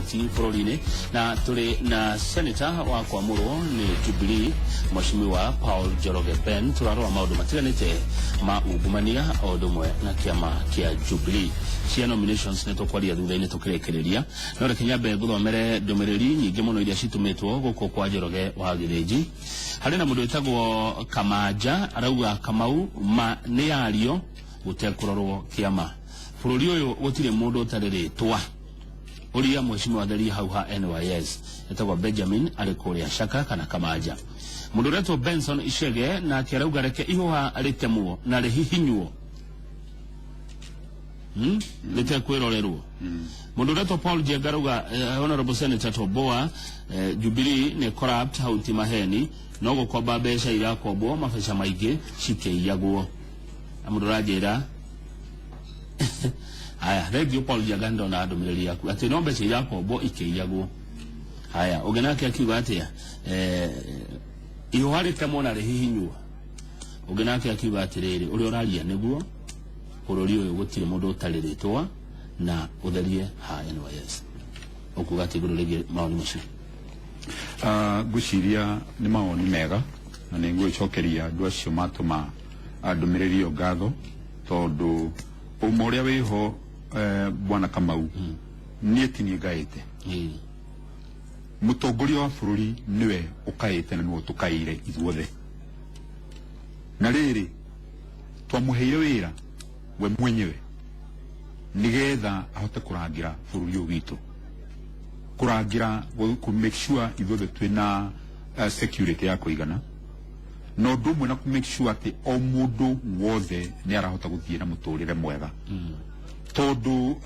uteti bururi-ini na tuli na senator wa Kwamuro ni Jubilee Mheshimiwa Paul Njoroge Ben turarora maundu matiganite ma ungumania o ndumwe na kiama kia Jubilee cia nominations neto kwaria thutha-ini tukirekereria no reke nyambe guthomere ndumiriri nyingi muno iria citumitwo guku kwa Njoroge wa Githĩnji hari na mundu witagwo Kamanja arauga Kamau ma ni ario gutekurorwo kiama bururi uyu gutire mundu utarirĩtwa uria Mheshimiwa Theri hau ha NYS etagwo Benjamin ari kuria Shaka kana Kamanja mundu retwo Benson Ishege na kirauga reke ihoha ritemwo na rihihinywo ritekwirorerwo mundu retwo Paul Njenga Honorable Senator Toboa Jubilee ne corrupt hauti maheni no gukomba mbeca irakombwo mabeca maingi cikeiyagwo mundu rajira haya radio Paul Njenga ndona ndumiriri yaku ati no mbeca irakombwo ikeiyagwo haya ugenake akiuga atia ihoha ritemwo na rihihinywo ugenake akiuga atiriri uri uraria niguo bururi uyu gutire mundu utarirĩtwa na utherie ha NYS ukuga ati gururege maoni macio guciria ni maoni mega na ningwicokeria andu acio matuma ndumiriri yo ngatho tondu umoria wiho bwana Kamau nie tini gaite mutongoria wa bururi niwe ukaite na niwe tukaire ithuothe na riri twamuheire wira we mwenyewe nigetha ahote kurangira bururi uyu witu kurangira ku make sure ithuothe twina security ya kuigana no ndumwe na ku make sure ati o mundu wothe ni arahota guthie na muturire mwega tondu